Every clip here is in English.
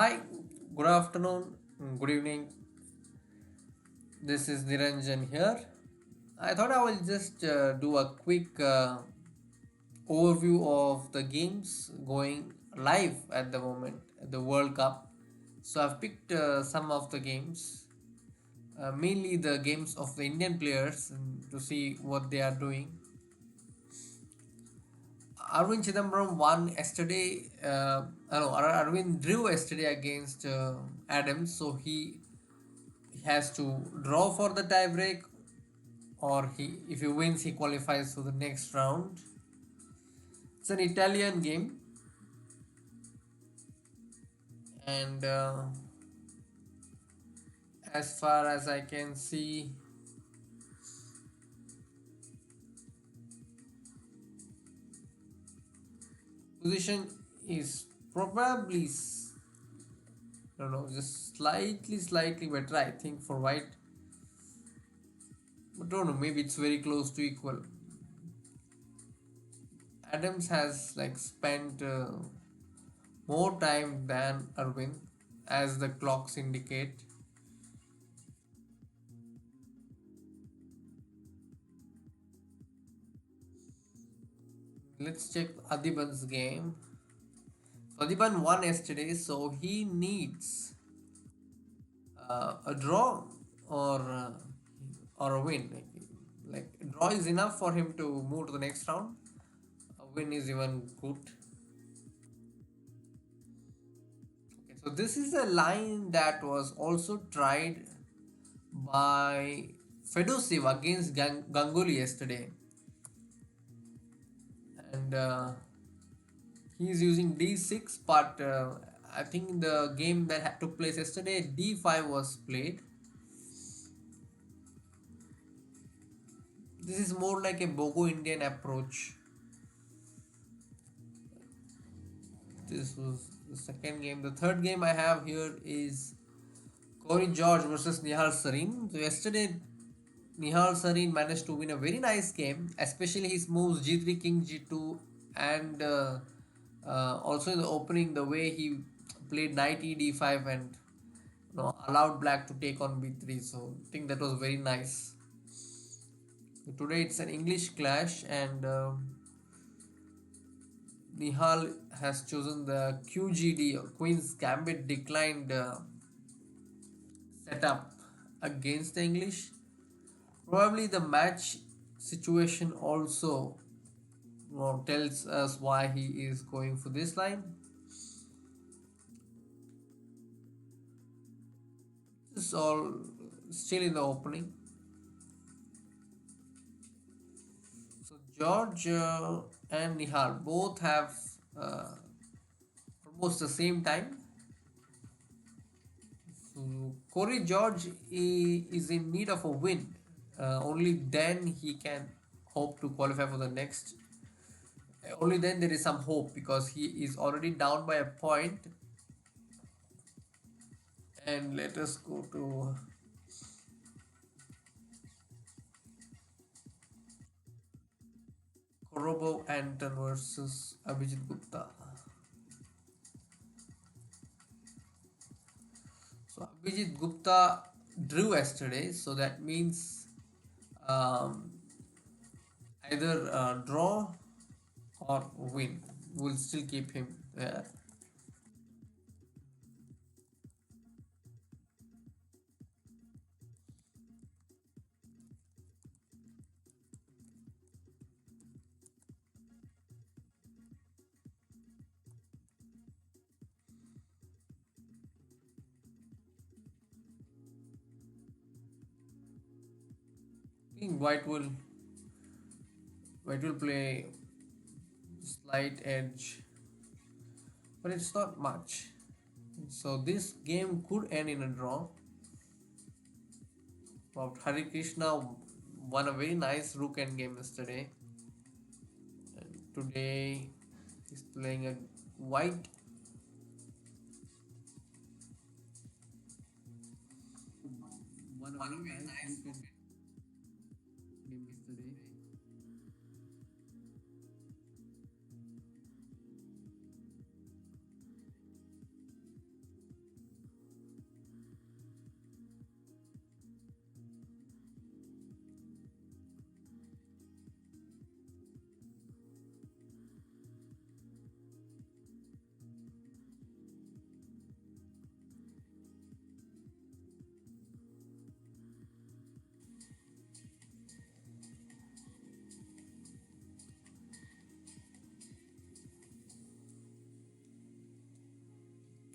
Hi, good afternoon, good evening. This is Niranjan here. I thought I will just do a quick overview of the games going live at the moment, the World Cup. So I've picked some of the games, mainly the games of the Indian players, to see what they are doing. Arvind Chidambaram won yesterday. No, Arvind drew yesterday against Adams, so he has to draw for the tiebreak, or he if he wins he qualifies to the next round. It's an Italian game, and as far as I can see, position is probably I don't know, just slightly better I think for white, but don't know, maybe it's very close to equal. Adams has like spent more time than Arvind, as the clocks indicate. Let's check Adiban's game. Adiban won yesterday, so he needs a draw or uh, or a win. Like a draw is enough for him to move to the next round. A win is even good. Okay, so this is a line that was also tried by Fedosev against Ganguly yesterday, and he's using d6. But I think the game that took place yesterday, d5 was played. This is more like a Bogo Indian approach. This was the second game. The third game I have here is Corey George versus Nihal Sarin. So yesterday, Nihal Sarin managed to win a very nice game, especially his moves G3 King G2, and also in the opening the way he played Knight ED5 and allowed Black to take on B3. So I think that was very nice. So today it's an English clash, and Nihal has chosen the QGD or Queen's Gambit declined setup against the English. Probably the match situation also tells us why he is going for this line. This is all still in the opening. So George and Nihal both have uh, almost the same time. So Corey George is in need of a win. Only then he can hope to qualify for the next. Only then there is some hope, because he is already down by a point. And let us go to Korobo Anton versus Abhijit Gupta. So Abhijit Gupta drew yesterday, so that means um, either draw or win. We'll still keep him there. I think White will play slight edge, but it's not much. So this game could end in a draw. But Hari Krishna won a very nice rook endgame yesterday, and today he's playing a white. Won a very nice rook endgame yesterday.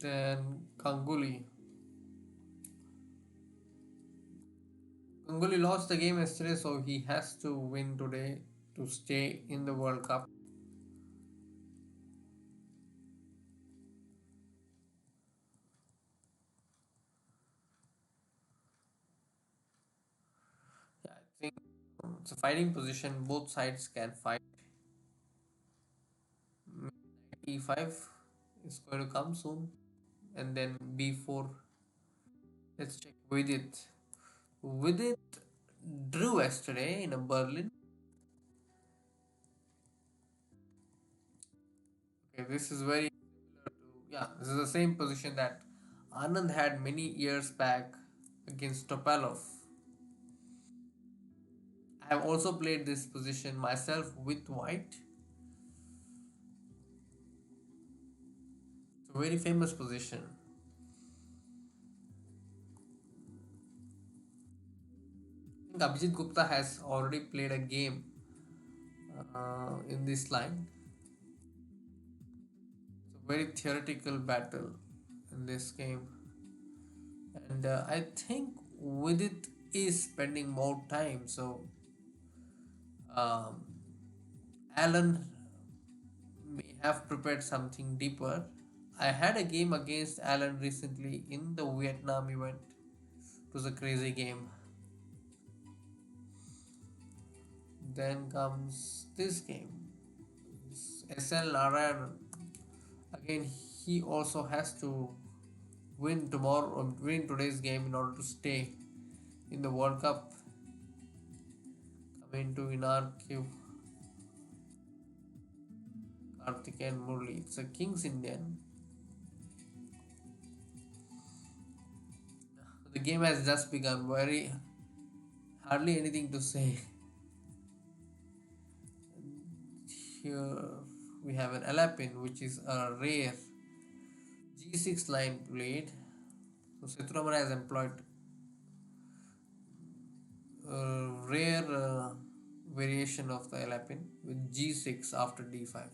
Then Ganguly lost the game yesterday, so he has to win today to stay in the World Cup. Yeah, I think it's a fighting position. Both sides can fight. E5 is going to come soon, and then B4. Let's check with it. With it, drew yesterday in a Berlin. Okay, this is very similar to, yeah, this is the same position that Anand had many years back against Topalov. I have also played this position myself with white. It's a very famous position. I think Abhijit Gupta has already played a game in this line. It's a very theoretical battle in this game, and I think with it is spending more time. So um, Alan may have prepared something deeper. I had a game against Alan recently in the Vietnam event. It was a crazy game. Then comes this game. SL Narayan. Again, he also has to win tomorrow or win today's game in order to stay in the World Cup. Coming to in our queue, Karthik and Murli. It's a King's Indian. The game has just begun. Very hardly anything to say. Here we have an Alapin, which is a rare G6 line played. So Sethuramana has employed a rare variation of the Alapin with G6 after D5.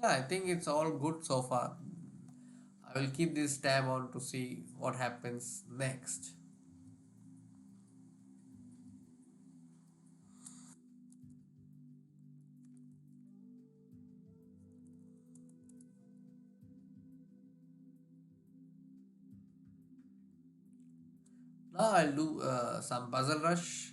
Yeah, I think it's all good so far. I will keep this tab on to see what happens next. Now I'll do some puzzle rush.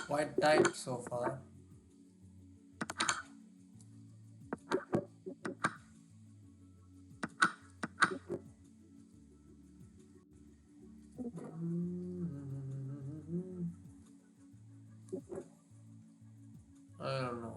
Quite tight so far. I don't know.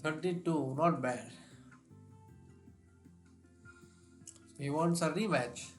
32, not bad. He wants a rematch.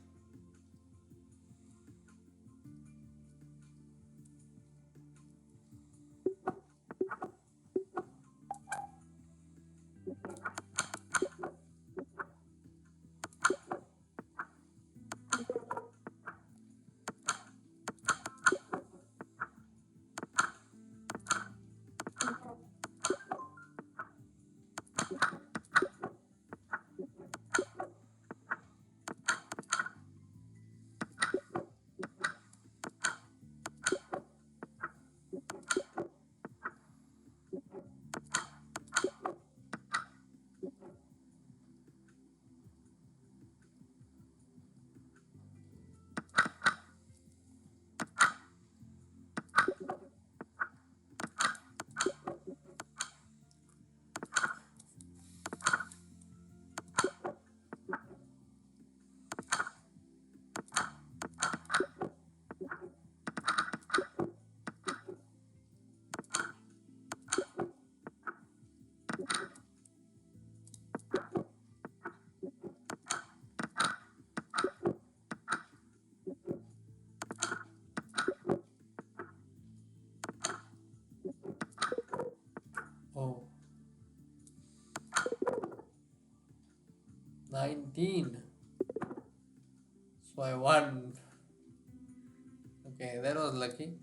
Oh, 19. So I won. Okay, that was lucky.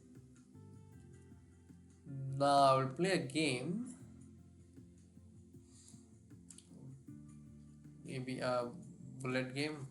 Now I will play a game. Maybe a bullet game.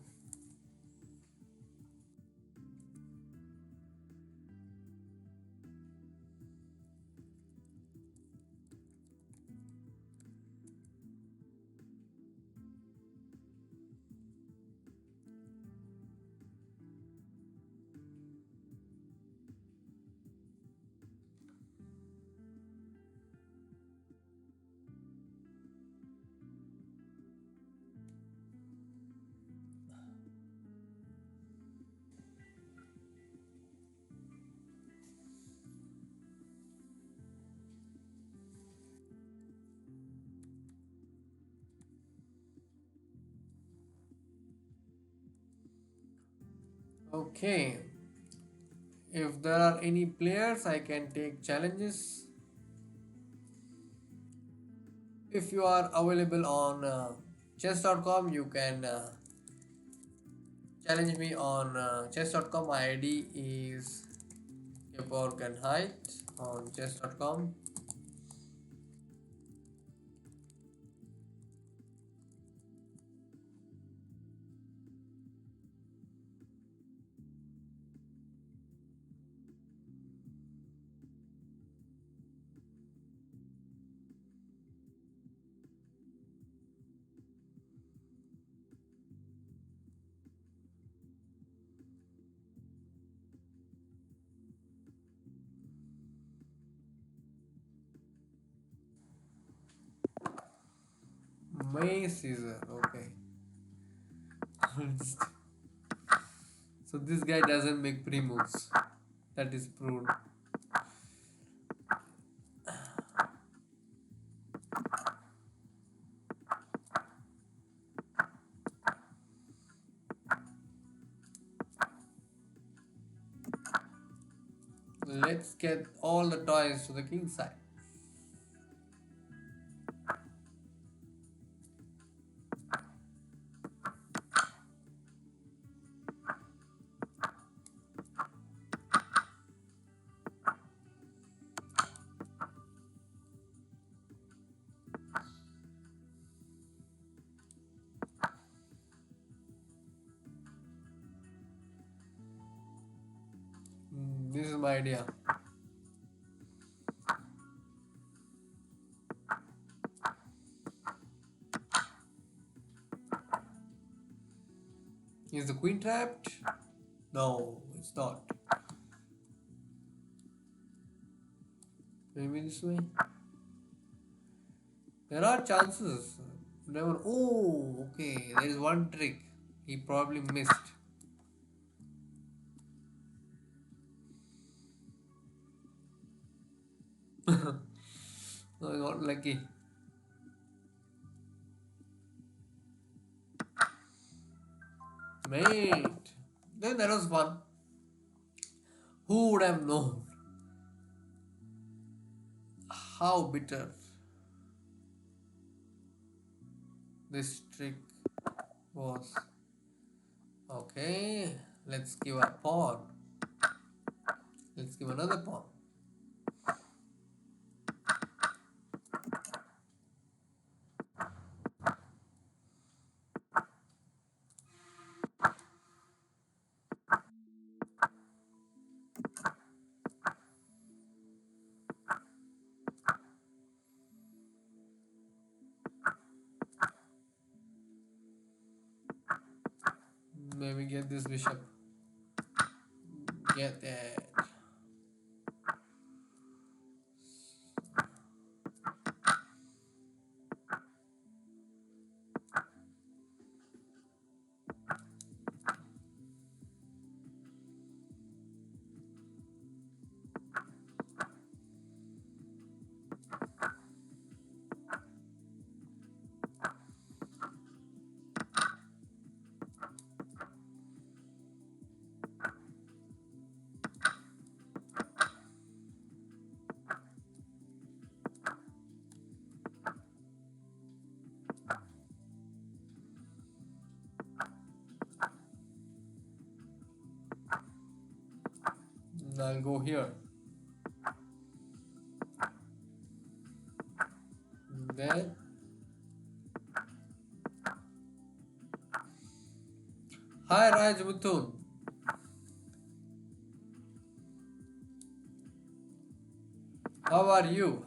Okay. If there are any players, I can take challenges. If you are available on chess.com, you can challenge me on chess.com. My ID is Geborg and Height on chess.com. May Caesar. Okay. So this guy doesn't make pre moves. That is proved. Let's get all the toys to the king side. This is my idea. Is the queen trapped? No, it's not. Maybe this way. There are chances. Never. Oh, okay. There is one trick. He probably missed. So I got lucky. Mate. Then that was fun. Who would have known how bitter this trick was? Okay, let's give a pawn. Let's give another pawn. Maybe get this bishop. Get that. I'll go here. Then, hi Raj Mutun. How are you?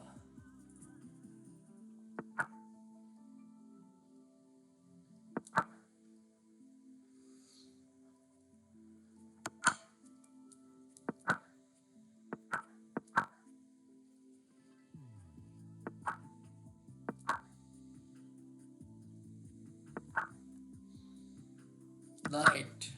Night.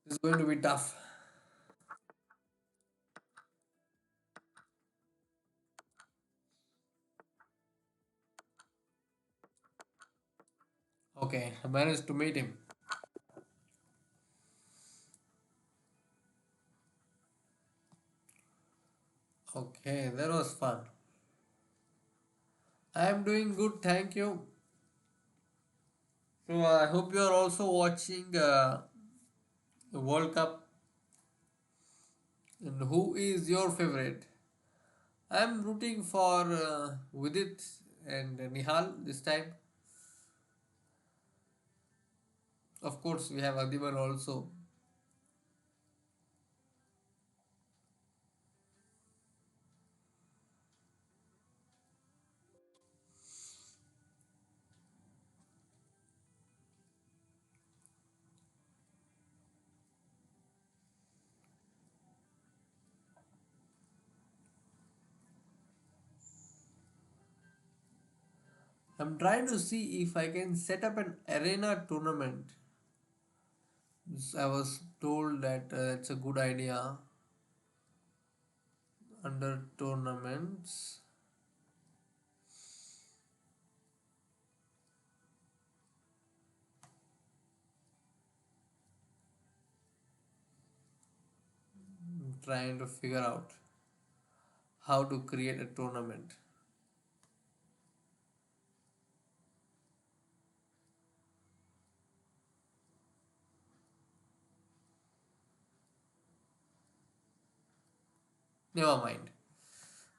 It's going to be tough. Okay, I managed to meet him. Okay, that was fun. I am doing good, thank you. So I hope you are also watching the World Cup. And who is your favorite? I am rooting for Vidit and Nihal this time. Of course, we have Adiban also. I'm trying to see if I can set up an arena tournament. I was told that it's a good idea under tournaments. I'm trying to figure out how to create a tournament. Never mind.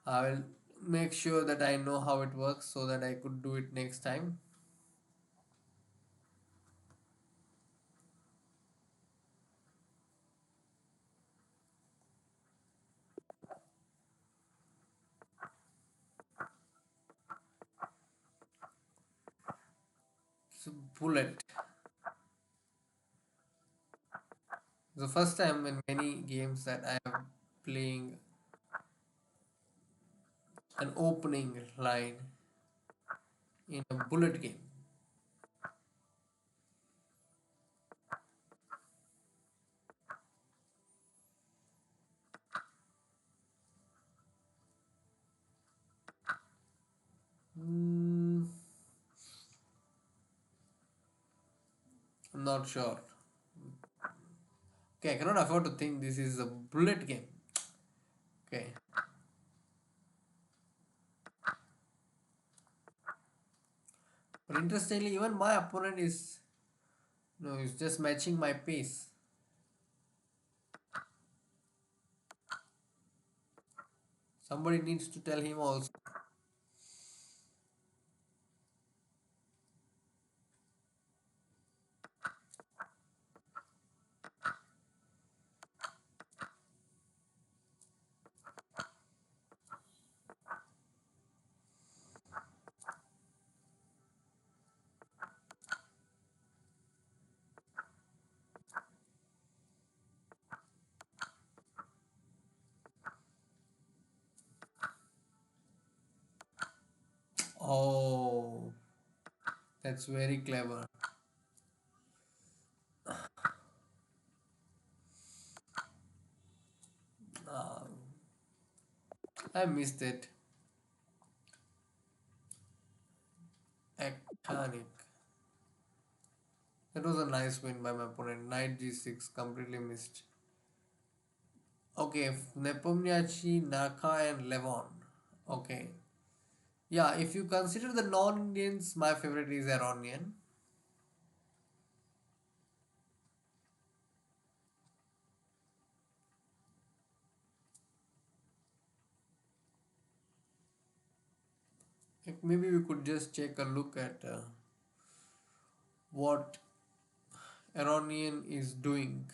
I will make sure that I know how it works so that I could do it next time. So bullet. The first time in many games that I am playing an opening line in a bullet game. not sure. Okay, I cannot afford to think this is a bullet game. Okay. But interestingly, even my opponent is no, is just matching my pace. Somebody needs to tell him also. Oh, that's very clever. Uh, I missed it. Iconic. That was a nice win by my opponent. Knight g6, completely missed. Okay, Nepomniachtchi, Naka, and Levon. Okay. Yeah, if you consider the non-Indians, my favorite is Iranian. Like maybe we could just take a look at what Iranian is doing.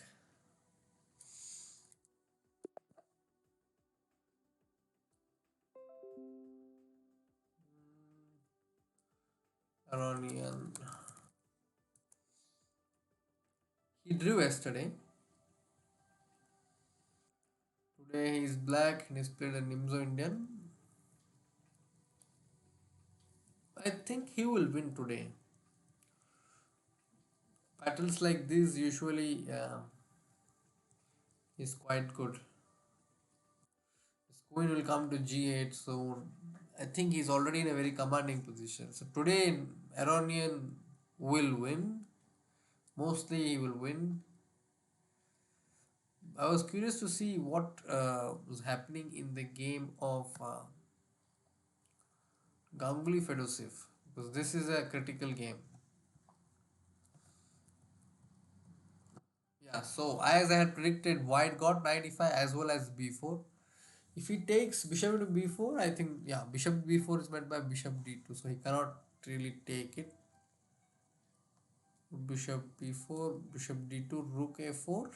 Iranian. He drew yesterday. Today he is black and he's played a Nimzo Indian. I think he will win today. Battles like this usually is quite good. His queen will come to g8, so I think he's already in a very commanding position. So today Iranian will win. Mostly he will win. I was curious to see what was happening in the game of Ganguly Fedosif because this is a critical game. Yeah, so as I had predicted, white got 95 as well as b4. If he takes bishop to b4, I think, yeah, bishop b4 is met by bishop d2, so he cannot really take it. Bishop b4, bishop d2, rook a4.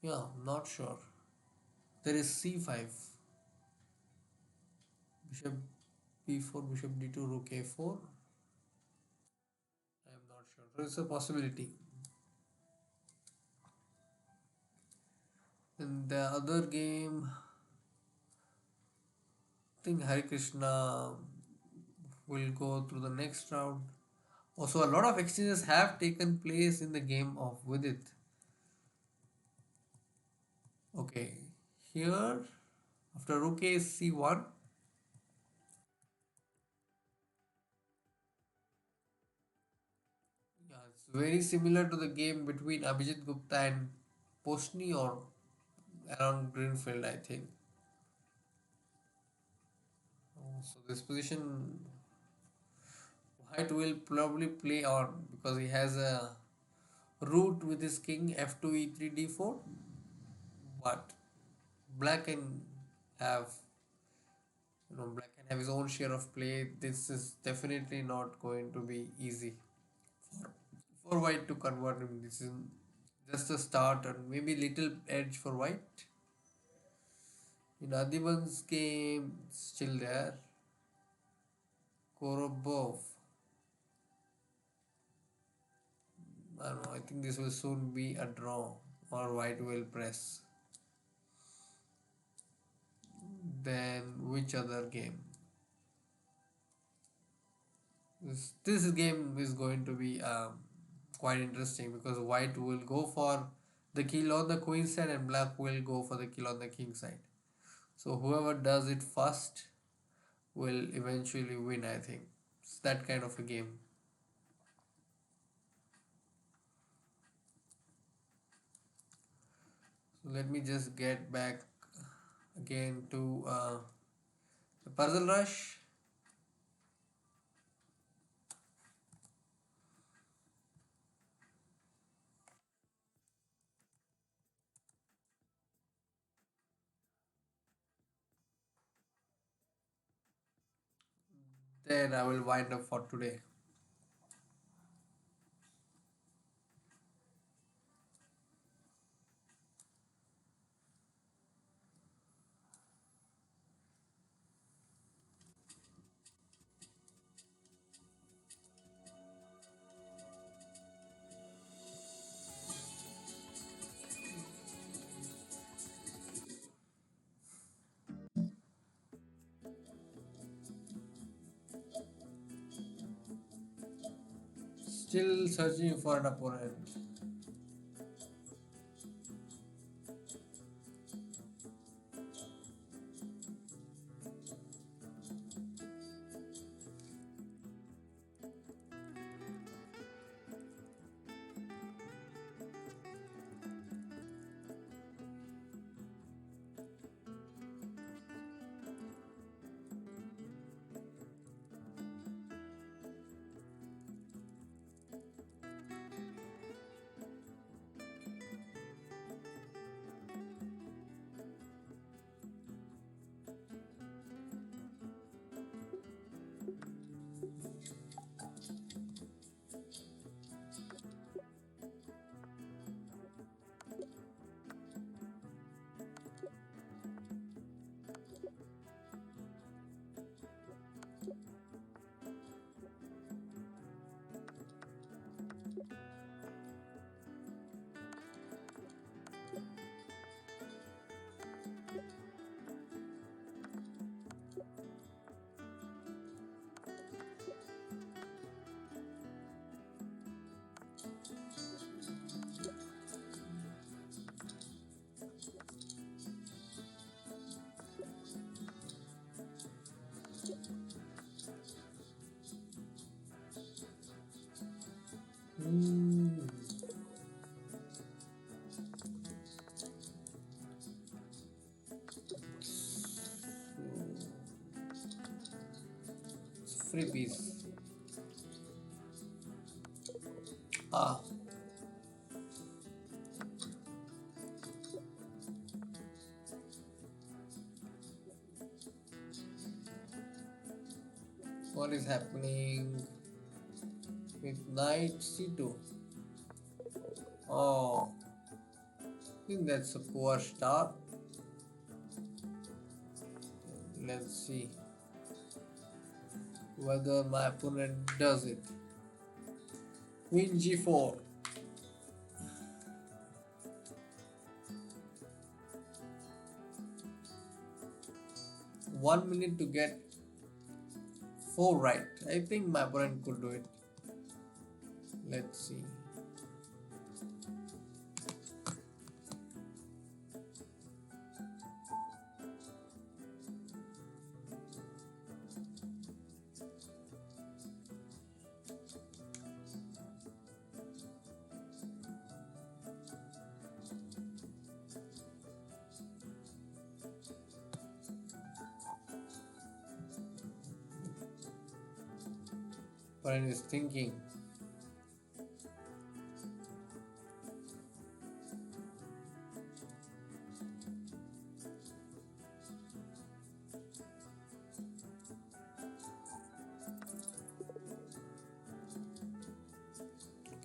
Yeah, not sure. There is c5, bishop b4, bishop d2, rook a4. I am not sure. So it's a possibility. In the other game, I think Hari Krishna will go through the next round. Also, a lot of exchanges have taken place in the game of Vidit. Okay, here after rook a c1, yeah, it's very similar to the game between Abhijit Gupta and Postni or around Greenfield, I think. So this position White will probably play on because he has a root with his king f2 e3 d4, but Black can have Black can have his own share of play. This is definitely not going to be easy for White to convert him. This is just a start and maybe little edge for White. In Adiban's game, still there. Korobov. I don't know. I think this will soon be a draw or White will press. Then which other game? This game is going to be quite interesting because White will go for the kill on the queen side and Black will go for the kill on the king side. So whoever does it first will eventually win, I think. It's that kind of a game. Let me just get back again to the puzzle rush. Then I will wind up for today. Still searching for an opponent. Hmm. Free piece. Ah, what is happening with knight c2? Oh, I think that's a poor start. Let's see whether my opponent does it. Queen g4. 1 minute to get 4 right. I think my opponent could do it. Let's see. Opponent is thinking.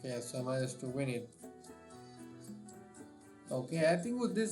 Okay, so I managed to win it. Okay, I think with this